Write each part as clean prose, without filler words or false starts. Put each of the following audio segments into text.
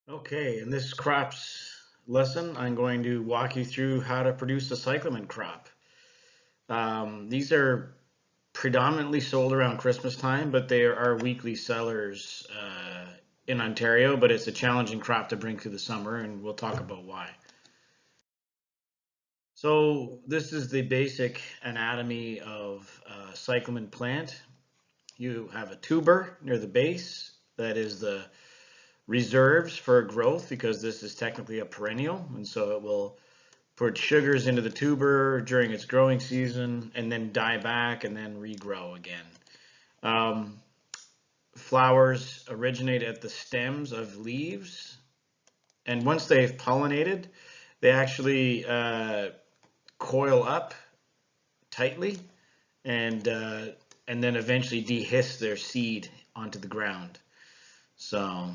Okay, in this crops lesson, I'm going to walk you through how to produce a cyclamen crop. These are predominantly sold around Christmas time, but they are weekly sellers in Ontario, but it's a challenging crop to bring through the summer, and we'll talk about why. So this is the basic anatomy of a cyclamen plant. You have a tuber near the base, that is the reserves for growth because this is technically a perennial, and so it will put sugars into the tuber during its growing season and then die back and then regrow again. Um, Flowers originate at the stems of leaves, and once they've pollinated, they actually coil up tightly and uh, and then eventually dehiss their seed onto the ground. So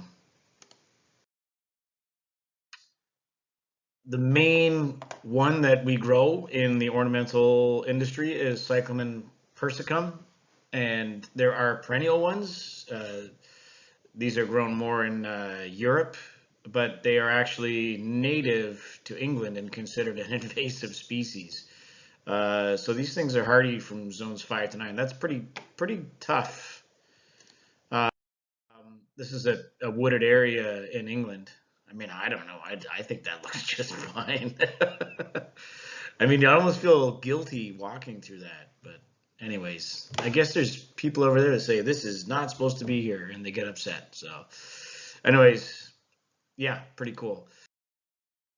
the main one that we grow in the ornamental industry is Cyclamen persicum, and there are perennial ones. These are grown more in Europe, but they are actually native to England and considered an invasive species. So these things are hardy from zones 5 to 9. That's pretty tough. This is a wooded area in England. I mean, I don't know. I think that looks just fine. I mean, I almost feel guilty walking through that. But anyways, I guess there's people over there that say this is not supposed to be here, and they get upset. So, anyways, yeah, pretty cool.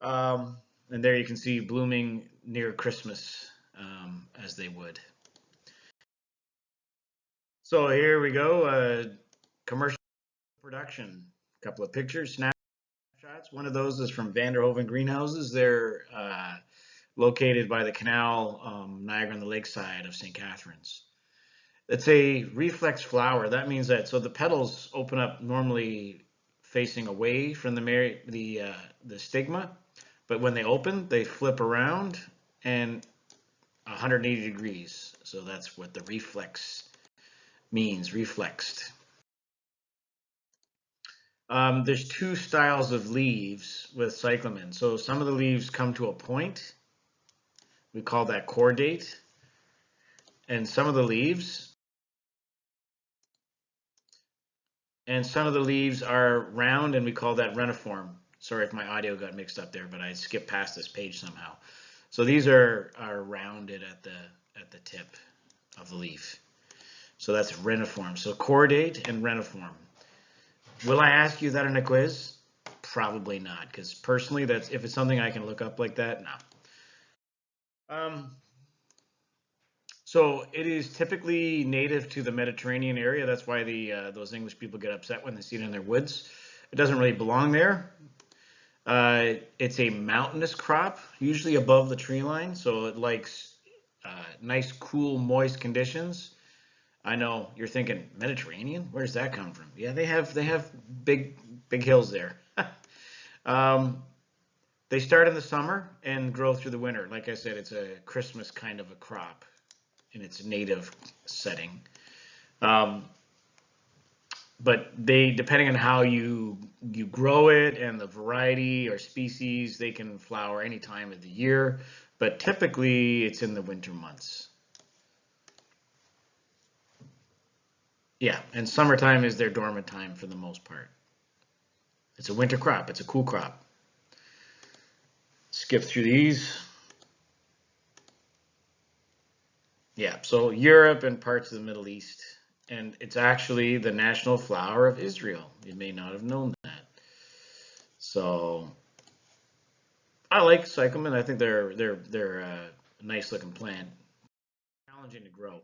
And there you can see blooming near Christmas, as they would. So here we go. Commercial production. A couple of pictures, snapshots. One of those is from Vanderhoven Greenhouses. They're located by the canal, Niagara on the lake side of St. Catharines. It's a reflex flower. That means that so the petals open up normally facing away from the stigma, but when they open, they flip around and 180 degrees. So that's what the reflex means, reflexed. There's two styles of leaves with cyclamen. So some of the leaves come to a point. We call that cordate. And some of the leaves, are round, and we call that reniform. Sorry if my audio got mixed up there, but I skipped past this page somehow. So these are rounded at the tip of the leaf. So that's reniform. So cordate and reniform. Will I ask you that in a quiz? Probably not, because personally, that's if it's something I can look up like that, no. Um, so it is typically native to the Mediterranean area. That's why those English people get upset when they see it in their woods. It doesn't really belong there. It's a mountainous crop, usually above the tree line, so it likes nice, cool, moist conditions. I know you're thinking Mediterranean. Where does that come from? Yeah, they have big hills there. um, they start in the summer and grow through the winter. Like I said, it's a Christmas kind of a crop in its native setting. Um, but they, depending on how you grow it and the variety or species, they can flower any time of the year. But typically, it's in the winter months. Yeah, and summertime is their dormant time for the most part. It's a winter crop. It's a cool crop. Skip through these. Yeah, so Europe and parts of the Middle East. And it's actually the national flower of Israel. You may not have known that. So I like cyclamen. I think they're a nice looking plant. Challenging to grow.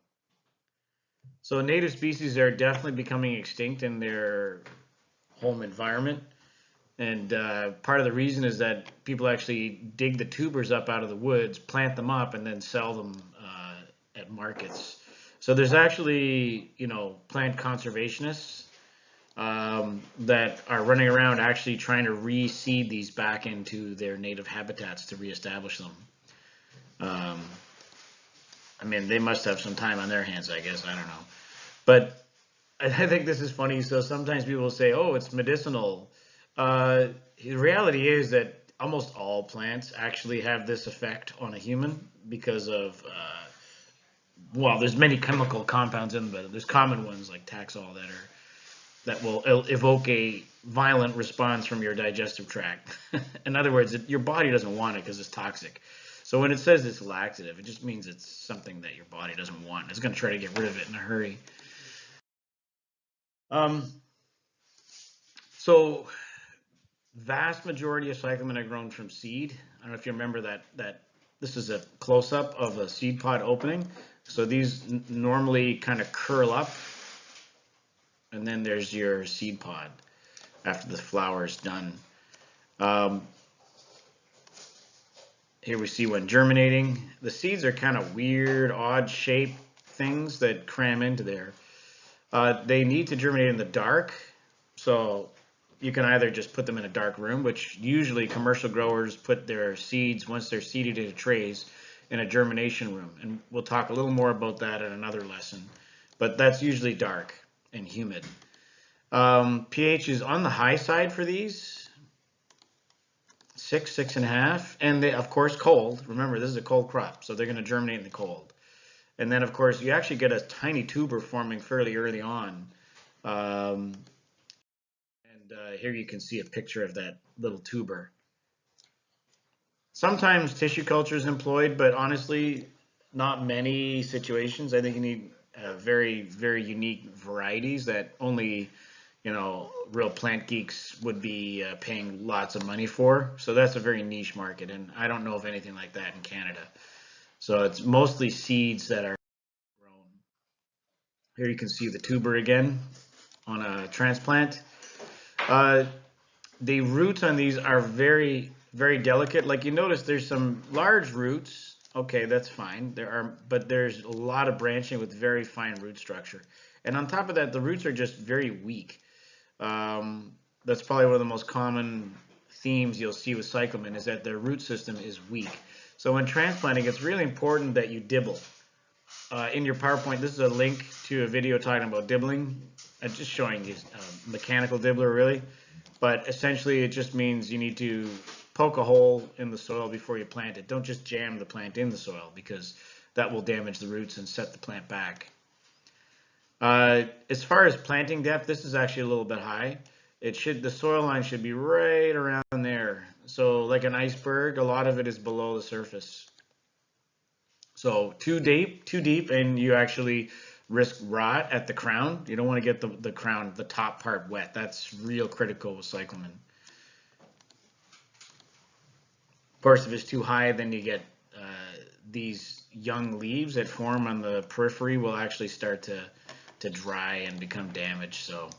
So native species are definitely becoming extinct in their home environment. And part of the reason is that people actually dig the tubers up out of the woods, plant them up, and then sell them at markets. So there's actually, plant conservationists that are running around actually trying to reseed these back into their native habitats to reestablish them. Um, I mean, they must have some time on their hands, I guess. I don't know. But I think this is funny. So sometimes people will say, oh, it's medicinal. The reality is that almost all plants actually have this effect on a human because of, well, there's many chemical compounds in them, but there's common ones like Taxol that will evoke a violent response from your digestive tract. In other words, your body doesn't want it because it's toxic. So when it says it's laxative, it just means it's something that your body doesn't want. It's going to try to get rid of it in a hurry. Um, so vast majority of cyclamen are grown from seed. I don't know if you remember that this is a close-up of a seed pod opening. So these normally kind of curl up, and then there's your seed pod after the flower is done. Here we see when germinating. The seeds are kind of weird, odd shaped things that cram into there. They need to germinate in the dark, so you can either just put them in a dark room, which usually commercial growers put their seeds, once they're seeded into trays, in a germination room. And we'll talk a little more about that in another lesson. But that's usually dark and humid. pH is on the high side for these, 6.5, and they, of course, cold. Remember, this is a cold crop, so they're going to germinate in the cold. And then, of course, you actually get a tiny tuber forming fairly early on. Here you can see a picture of that little tuber. Sometimes tissue culture is employed, but honestly, not many situations. I think you need very, very unique varieties that only, real plant geeks would be paying lots of money for. So that's a very niche market, and I don't know of anything like that in Canada. So it's mostly seeds that are grown. Here you can see the tuber again on a transplant. The roots on these are very, very delicate. Like you notice there's some large roots. Okay, that's fine. But there's a lot of branching with very fine root structure. And on top of that, the roots are just very weak. That's probably one of the most common themes you'll see with cyclamen is that their root system is weak. So when transplanting, it's really important that you dibble. In your PowerPoint, this is a link to a video talking about dibbling. I'm just showing you mechanical dibbler, really. But essentially, it just means you need to poke a hole in the soil before you plant it. Don't just jam the plant in the soil because that will damage the roots and set the plant back. As far as planting depth, this is actually a little bit high. The soil line should be right around there. So like an iceberg, a lot of it is below the surface. So too deep, and you actually risk rot at the crown. You don't want to get the crown, the top part wet. That's real critical with cyclamen. Of course, if it's too high, then you get these young leaves that form on the periphery will actually start to dry and become damaged. So,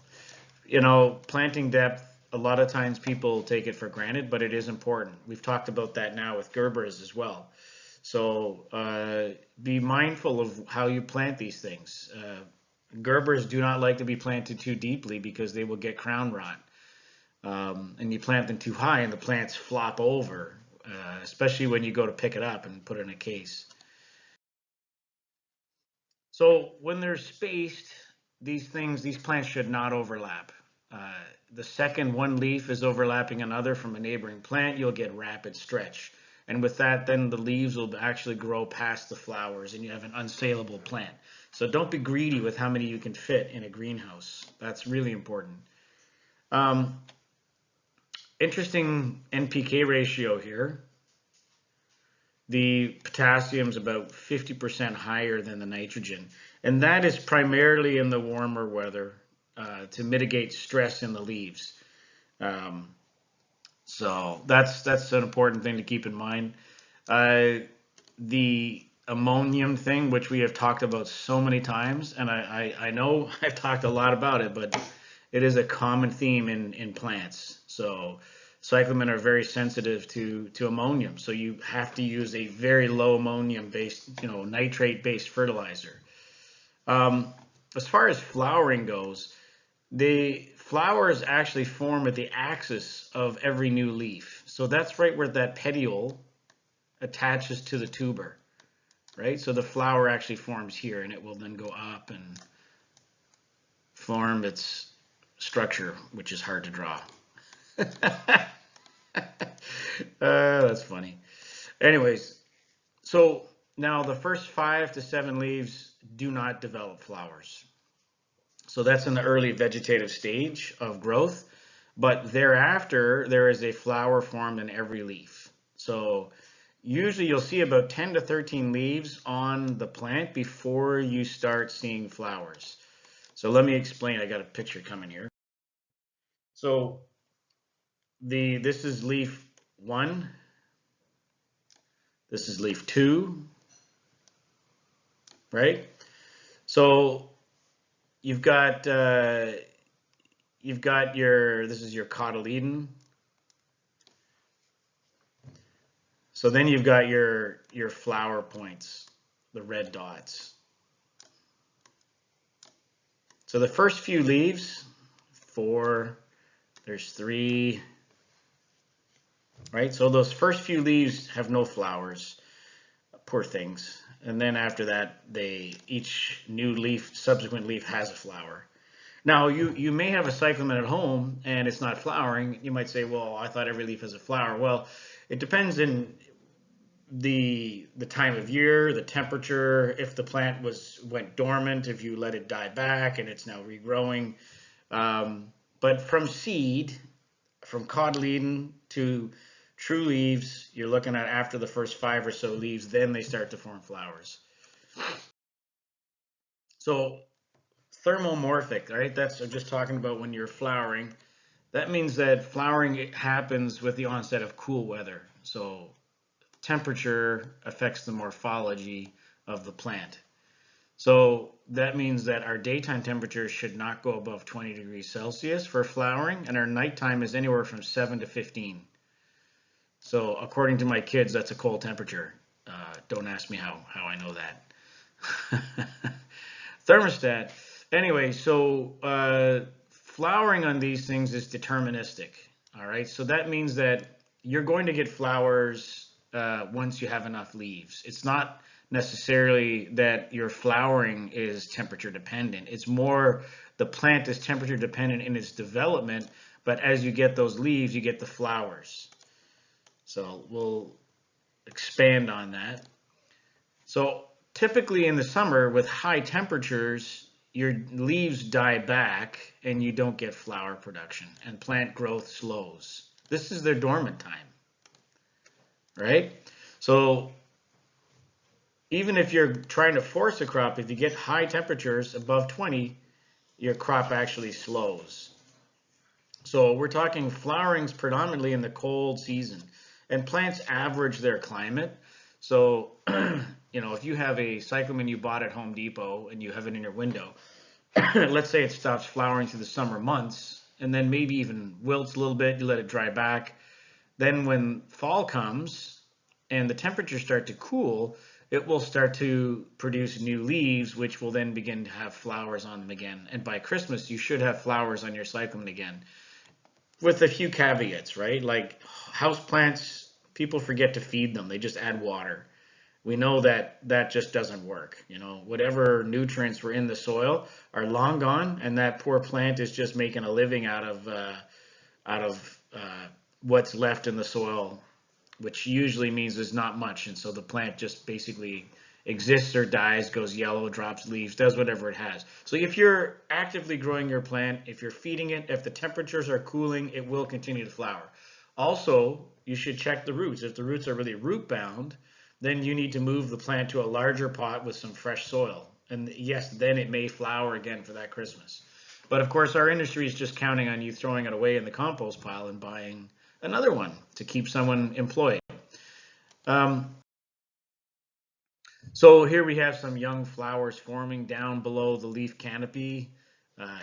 planting depth, a lot of times people take it for granted, but it is important. We've talked about that now with Gerbers as well. So be mindful of how you plant these things. Gerbers do not like to be planted too deeply because they will get crown rot. And you plant them too high and the plants flop over, especially when you go to pick it up and put it in a case. So when they're spaced, these plants should not overlap. The second one leaf is overlapping another from a neighboring plant, you'll get rapid stretch. And with that, then the leaves will actually grow past the flowers and you have an unsaleable plant. So don't be greedy with how many you can fit in a greenhouse. That's really important. Interesting NPK ratio here. The potassium is about 50% higher than the nitrogen. And that is primarily in the warmer weather to mitigate stress in the leaves. So that's an important thing to keep in mind. The ammonium thing, which we have talked about so many times, and I know I've talked a lot about it, but it is a common theme in plants. So cyclamen are very sensitive to ammonium, so you have to use a very low ammonium-based, nitrate-based fertilizer. As far as flowering goes, the flowers actually form at the axis of every new leaf. So that's right where that petiole attaches to the tuber, right? So the flower actually forms here, and it will then go up and form its structure, which is hard to draw. That's funny. Anyways, so now the first 5 to 7 leaves do not develop flowers. So that's in the early vegetative stage of growth. But thereafter, there is a flower formed in every leaf. So usually you'll see about 10 to 13 leaves on the plant before you start seeing flowers. So let me explain. I got a picture coming here. So this is leaf 1. This is leaf 2, right? So you've got this is your cotyledon. So then you've got your flower points, the red dots. So the first few leaves, 4, there's 3, right? So those first few leaves have no flowers, poor things. And then after that, each new leaf, subsequent leaf has a flower. Now, you may have a cyclamen at home and it's not flowering. You might say, well, I thought every leaf has a flower. Well, it depends in the time of year, the temperature, if the plant went dormant, if you let it die back and it's now regrowing. But from seed, from cotyledon to true leaves, you're looking at after the first 5 or so leaves, then they start to form flowers. So thermomorphic, right? I'm just talking about when you're flowering. That means that flowering happens with the onset of cool weather. So temperature affects the morphology of the plant. So that means that our daytime temperature should not go above 20 degrees Celsius for flowering, and our nighttime is anywhere from 7 to 15. So according to my kids, that's a cold temperature. Don't ask me how I know that. Thermostat. Anyway, so flowering on these things is deterministic. All right, so that means that you're going to get flowers once you have enough leaves. It's not necessarily that your flowering is temperature dependent. It's more the plant is temperature dependent in its development, but as you get those leaves, you get the flowers. So we'll expand on that. So typically in the summer with high temperatures, your leaves die back and you don't get flower production and plant growth slows. This is their dormant time, right? So even if you're trying to force a crop, if you get high temperatures above 20, your crop actually slows. So we're talking flowerings predominantly in the cold season, and plants average their climate. So, if you have a cyclamen you bought at Home Depot and you have it in your window, let's say it stops flowering through the summer months and then maybe even wilts a little bit, you let it dry back. Then when fall comes and the temperatures start to cool, it will start to produce new leaves, which will then begin to have flowers on them again. And by Christmas, you should have flowers on your cyclamen again, with a few caveats, right? Like house plants, people forget to feed them. They just add water. We know that just doesn't work. Whatever nutrients were in the soil are long gone, and that poor plant is just making a living out of what's left in the soil, which usually means there's not much. And so the plant just basically exists or dies, goes yellow, drops leaves, does whatever it has. So if you're actively growing your plant, if you're feeding it, if the temperatures are cooling, it will continue to flower. Also, you should check the roots. If the roots are really root bound, then you need to move the plant to a larger pot with some fresh soil. And yes, then it may flower again for that Christmas. But of course, our industry is just counting on you throwing it away in the compost pile and buying another one to keep someone employed. So here we have some young flowers forming down below the leaf canopy.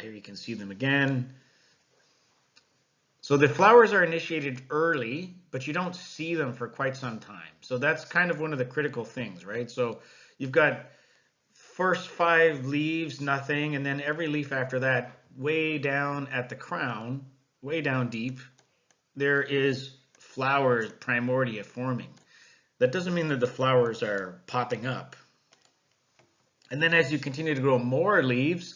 Here you can see them again. So the flowers are initiated early, but you don't see them for quite some time. So that's kind of one of the critical things, right? So you've got first 5 leaves, nothing, and then every leaf after that, way down at the crown, way down deep, there is flowers, primordia forming. That doesn't mean that the flowers are popping up. And then as you continue to grow more leaves,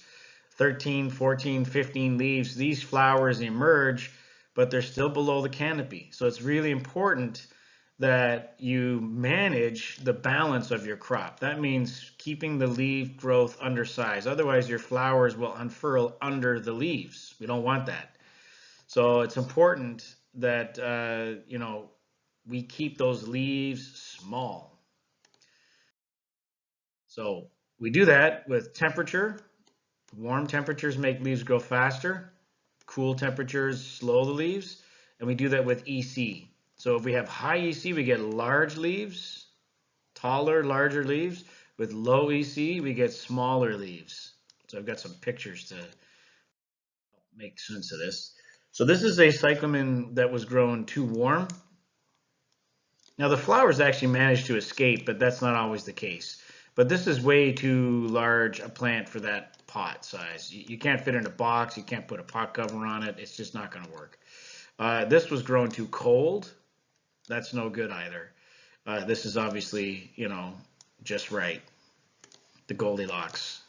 13, 14, 15 leaves, these flowers emerge, but they're still below the canopy. So it's really important that you manage the balance of your crop. That means keeping the leaf growth undersized. Otherwise, your flowers will unfurl under the leaves. We don't want that. So it's important that, we keep those leaves small. So we do that with temperature. Warm temperatures make leaves grow faster. Cool temperatures slow the leaves. And we do that with EC. So if we have high EC, we get large leaves, taller, larger leaves. With low EC, we get smaller leaves. So I've got some pictures to make sense of this. So this is a cyclamen that was grown too warm. Now the flowers actually managed to escape, but that's not always the case. But this is way too large a plant for that pot size. You can't fit in a box, you can't put a pot cover on it, it's just not going to work. This was grown too cold. That's no good either. This is obviously, just right. The Goldilocks.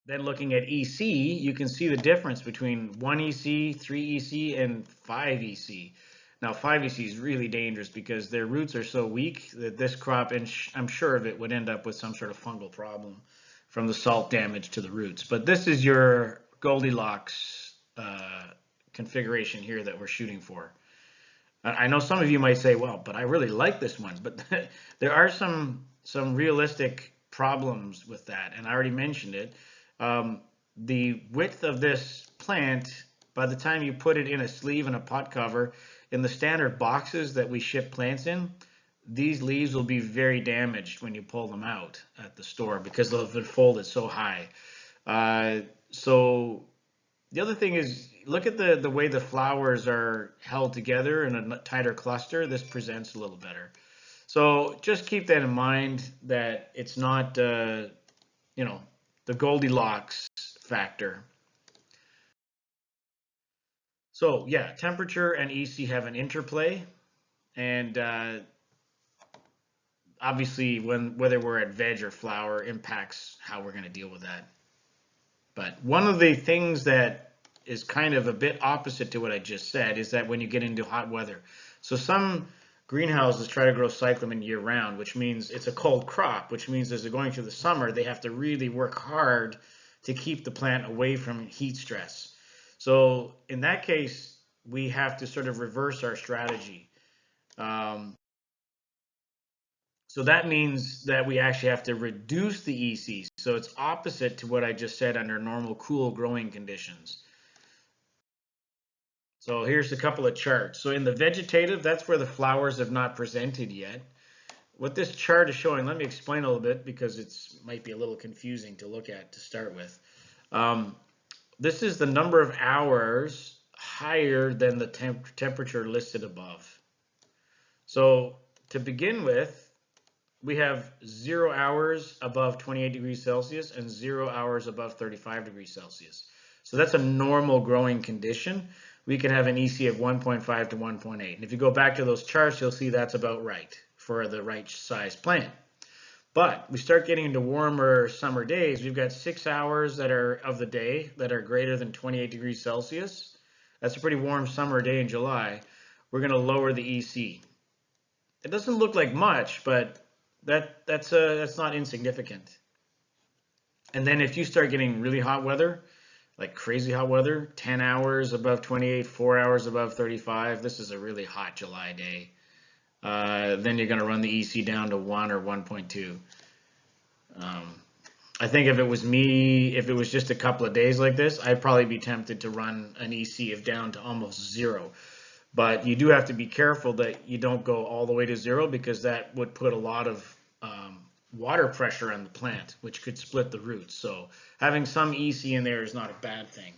Then looking at EC, you can see the difference between 1 EC, 3 EC, and 5 EC. Now 5 EC is really dangerous because their roots are so weak that this crop, and I'm sure of it, would end up with some sort of fungal problem from the salt damage to the roots. But this is your Goldilocks configuration here that we're shooting for. I know some of you might say, well, but I really like this one, but there are some realistic problems with that, and I already mentioned it. The width of this plant, by the time you put it in a sleeve and a pot cover, in the standard boxes that we ship plants in, these leaves will be very damaged when you pull them out at the store because they'll have been folded so high. So the other thing is, look at the way the flowers are held together in a tighter cluster. This presents a little better. So just keep that in mind, that it's not, the Goldilocks factor. So yeah, temperature and EC have an interplay, and obviously whether we're at veg or flower impacts how we're going to deal with that. But one of the things that is kind of a bit opposite to what I just said is that when you get into hot weather. So some greenhouses try to grow cyclamen year round, which means it's a cold crop, which means as they're going through the summer, they have to really work hard to keep the plant away from heat stress. So in that case, we have to sort of reverse our strategy. So that means that we actually have to reduce the EC. So it's opposite to what I just said under normal cool growing conditions. So here's a couple of charts. So in the vegetative, that's where the flowers have not presented yet. What this chart is showing, let me explain a little bit because it might be a little confusing to look at to start with. This is the number of hours higher than the temperature listed above. So to begin with, we have 0 hours above 28 degrees Celsius and 0 hours above 35 degrees Celsius. So that's a normal growing condition. We can have an EC of 1.5 to 1.8. And if you go back to those charts, you'll see that's about right for the right size plant. But we start getting into warmer summer days. We've got 6 hours that are of the day that are greater than 28 degrees Celsius. That's a pretty warm summer day in July. We're going to lower the EC. It doesn't look like much, but that's not insignificant. And then if you start getting really hot weather, like crazy hot weather, 10 hours above 28, 4 hours above 35, this is a really hot July day. Then you're going to run the EC down to 1 or 1.2. I think if it was me, if it was just a couple of days like this, I'd probably be tempted to run an EC of down to almost 0. But you do have to be careful that you don't go all the way to 0 because that would put a lot of water pressure on the plant, which could split the roots. So having some EC in there is not a bad thing.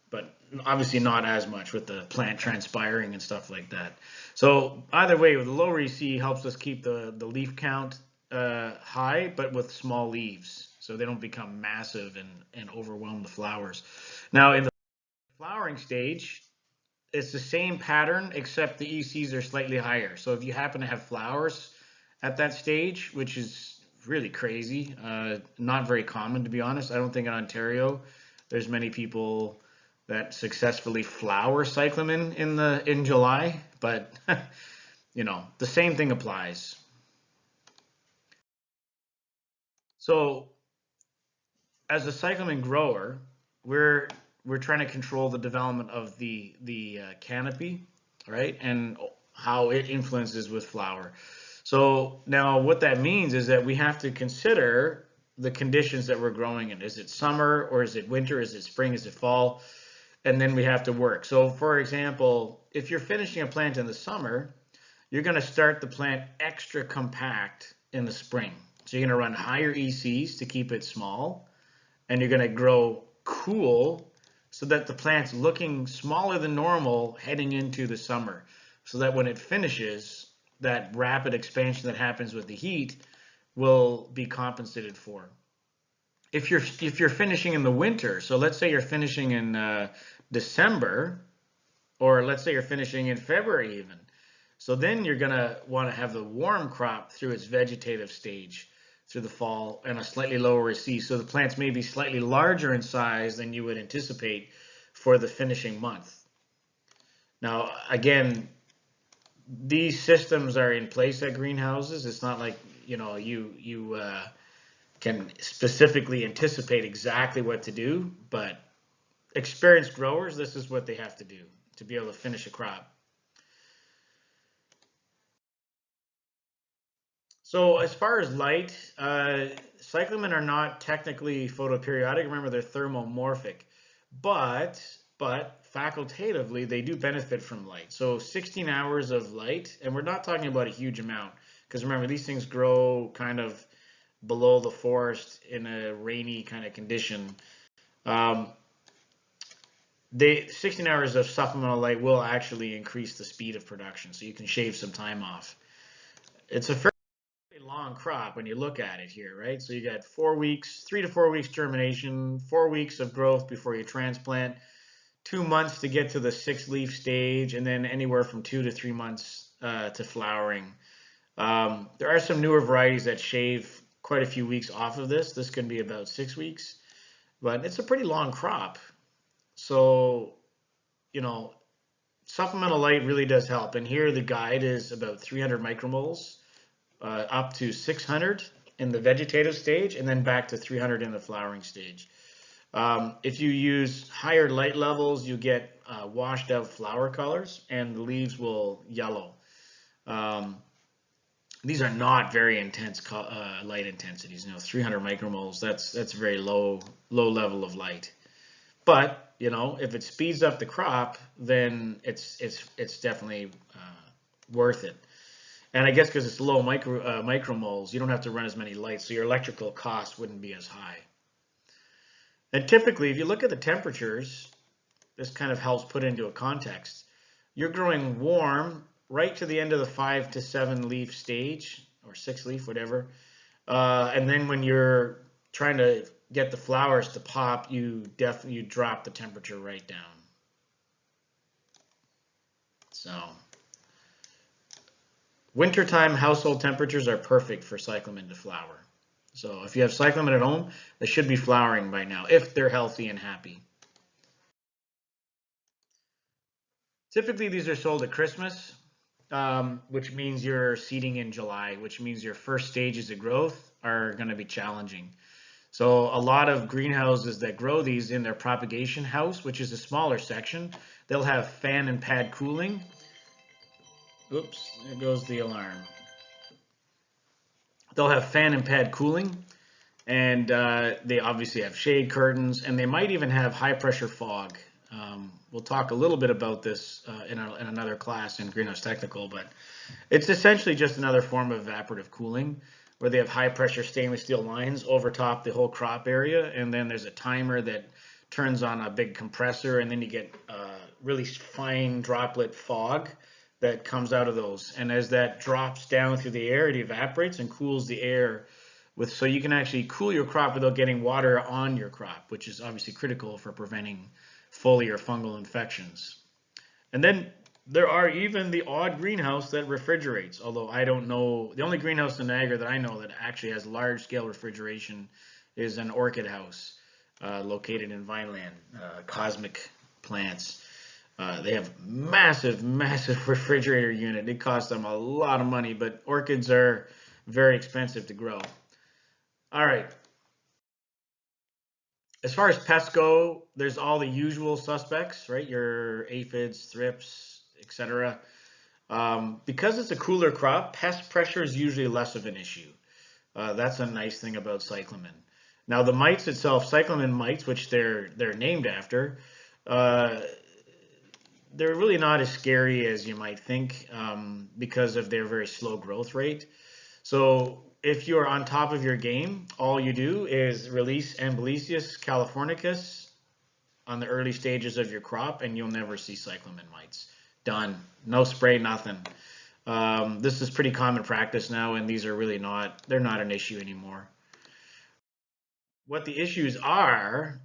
But obviously not as much with the plant transpiring and stuff like that. So either way, with the lower EC helps us keep the leaf count high, but with small leaves, so they don't become massive and overwhelm the flowers. Now in the flowering stage, it's the same pattern, except the ECs are slightly higher. So if you happen to have flowers at that stage, which is really crazy, not very common to be honest. I don't think in Ontario There's many people that successfully flower cyclamen in July, but the same thing applies. So as a cyclamen grower, we're trying to control the development of the canopy, right, and how it influences with flower. So now what that means is that we have to consider the conditions that we're growing in. Is it summer or is it winter? Is it spring? Is it fall? And then we have to work. So for example, if you're finishing a plant in the summer, you're going to start the plant extra compact in the spring. So you're going to run higher ECs to keep it small, and you're going to grow cool so that the plant's looking smaller than normal heading into the summer, so that when it finishes, that rapid expansion that happens with the heat will be compensated for. If you're finishing in the winter, so let's say you're finishing in December, or let's say you're finishing in February even, so then you're going to want to have the warm crop through its vegetative stage through the fall and a slightly lower EC. So the plants may be slightly larger in size than you would anticipate for the finishing month. Now, again, these systems are in place at greenhouses. It's not like, you can specifically anticipate exactly what to do, but experienced growers, this is what they have to do to be able to finish a crop. So as far as light, cyclamen are not technically photoperiodic. Remember, they're thermomorphic, but facultatively they do benefit from light. So 16 hours of light, and we're not talking about a huge amount, because remember, these things grow kind of below the forest in a rainy kind of condition. 16 hours of supplemental light will actually increase the speed of production, so you can shave some time off. It's a fairly long crop when you look at it here, right? So you got 4 weeks, 3 to 4 weeks germination, 4 weeks of growth before you transplant, 2 months to get to the 6-leaf stage, and then anywhere from 2 to 3 months to flowering. There are some newer varieties that shave quite a few weeks off of this. This can be about 6 weeks, but it's a pretty long crop. So, supplemental light really does help. And here the guide is about 300 micromoles up to 600 in the vegetative stage, and then back to 300 in the flowering stage. If you use higher light levels, you get washed out flower colors, and the leaves will yellow. These are not very intense light intensities. 300 micromoles. That's a very low level of light. But if it speeds up the crop, then it's definitely worth it. And I guess because it's low micromoles, you don't have to run as many lights, so your electrical cost wouldn't be as high. And typically, if you look at the temperatures, this kind of helps put into a context. You're growing warm right to the end of the 5 to 7 leaf stage, or 6 leaf, whatever. And then when you're trying to get the flowers to pop, you drop the temperature right down. So wintertime household temperatures are perfect for cyclamen to flower. So if you have cyclamen at home, they should be flowering by now if they're healthy and happy. Typically, these are sold at Christmas, which means you're seeding in July, which means your first stages of growth are going to be challenging. So a lot of greenhouses that grow these in their propagation house, which is a smaller section, they'll have fan and pad cooling. Oops, there goes the alarm. They'll have fan and pad cooling, and they obviously have shade curtains, and they might even have high pressure fog. We'll talk a little bit about this in another class in Greenhouse Technical, but it's essentially just another form of evaporative cooling, where they have high pressure stainless steel lines over top the whole crop area, and then there's a timer that turns on a big compressor, and then you get really fine droplet fog that comes out of those. And as that drops down through the air, it evaporates and cools the air so you can actually cool your crop without getting water on your crop, which is obviously critical for preventing foliar fungal infections. And then there are even the odd greenhouse that refrigerates, although I don't know. The only greenhouse in Niagara that I know that actually has large scale refrigeration is an orchid house. located in Vineland, cosmic plants. They have massive, massive refrigerator unit. It costs them a lot of money, but orchids are very expensive to grow. All right. As far as pests go, there's all the usual suspects, right? Your aphids, thrips, etc. Because it's a cooler crop, pest pressure is usually less of an issue. That's a nice thing about cyclamen. Now the mites itself, cyclamen mites, which they're named after, uh, they're really not as scary as you might think because of their very slow growth rate. So if you're on top of your game, all you do is release Amblysius californicus on the early stages of your crop, and you'll never see cyclamen mites. Done. No spray, nothing. This is pretty common practice now, and these are really they're not an issue anymore. What the issues are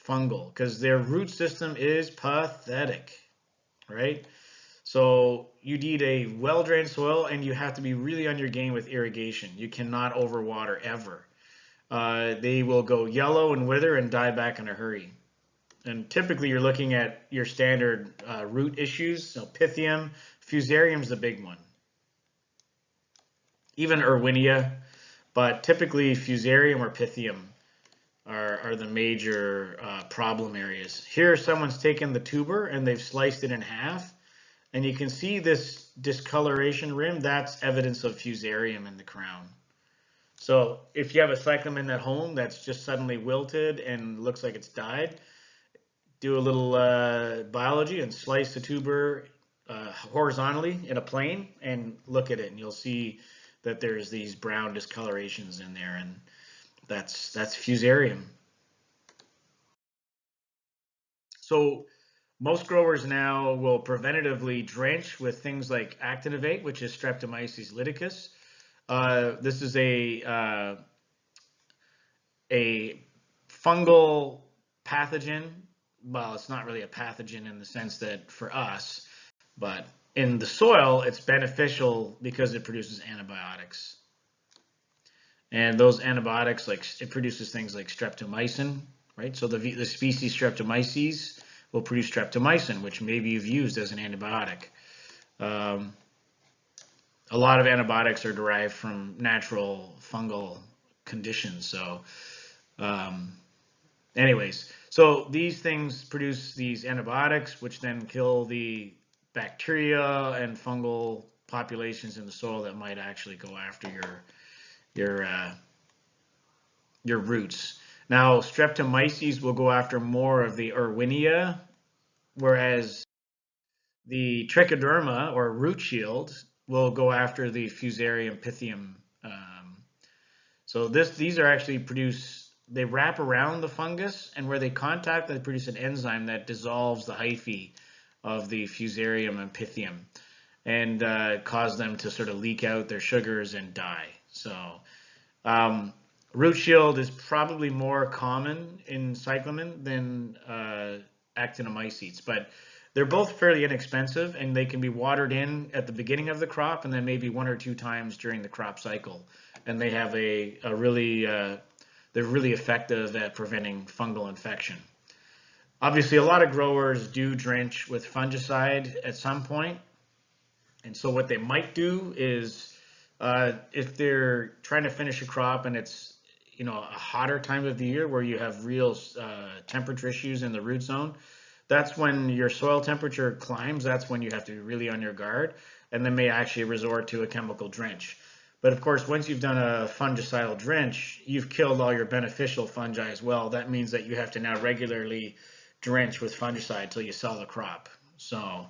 fungal, because their root system is pathetic, right? So you need a well-drained soil, and you have to be really on your game with irrigation. You cannot overwater ever. They will go yellow and wither and die back in a hurry. And typically you're looking at your standard root issues. So Pythium, Fusarium's the big one. Even Erwinia, but typically Fusarium or Pythium are the major problem areas. Here someone's taken the tuber and they've sliced it in half, and you can see this discoloration rim. That's evidence of Fusarium in the crown. So if you have a cyclamen at home that's just suddenly wilted and looks like it's died, do a little biology and slice the tuber horizontally in a plane and look at it, and you'll see that there's these brown discolorations in there, and that's Fusarium. So most growers now will preventatively drench with things like actinovate, which is Streptomyces liticus. This is a fungal pathogen. Well, it's not really a pathogen in the sense that for us, but in the soil, it's beneficial because it produces antibiotics. And those antibiotics, like it produces things like streptomycin, right? So the species Streptomyces will produce streptomycin, which maybe you've used as an antibiotic. A lot of antibiotics are derived from natural fungal conditions. So anyways, so these things produce these antibiotics, which then kill the bacteria and fungal populations in the soil that might actually go after your roots. Now, Streptomyces will go after more of the Erwinia, whereas the Trichoderma or root shield will go after the Fusarium Pythium. So these are actually they wrap around the fungus, and where they contact, they produce an enzyme that dissolves the hyphae of the Fusarium and Pythium and cause them to sort of leak out their sugars and die. So root shield is probably more common in cyclamen than actinomycetes, but they're both fairly inexpensive, and they can be watered in at the beginning of the crop and then maybe 1 or 2 times during the crop cycle. And they have they're really effective at preventing fungal infection. Obviously, a lot of growers do drench with fungicide at some point. And so what they might do is if they're trying to finish a crop and it's a hotter time of the year where you have real temperature issues in the root zone, that's when your soil temperature climbs. That's when you have to be really on your guard, and then may actually resort to a chemical drench. But of course, once you've done a fungicidal drench, you've killed all your beneficial fungi as well. That means that you have to now regularly drench with fungicide till you sell the crop. So,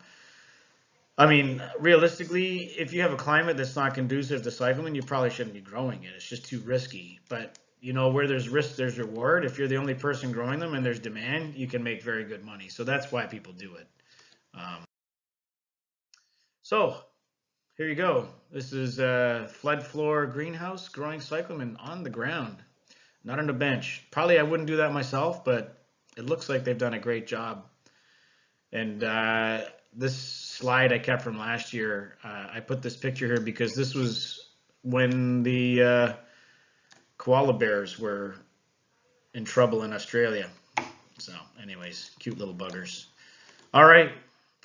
I mean, realistically, if you have a climate that's not conducive to cyclamen, you probably shouldn't be growing it. It's just too risky. But where there's risk, there's reward. If you're the only person growing them and there's demand, you can make very good money. So that's why people do it. So here you go. This is a flood floor greenhouse growing cyclamen on the ground, not on a bench. Probably I wouldn't do that myself, but it looks like they've done a great job. And this slide I kept from last year, I put this picture here because this was when the koala bears were in trouble in Australia. So, anyways, cute little buggers. All right,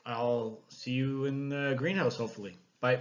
I'll see you in the greenhouse, hopefully. Bye.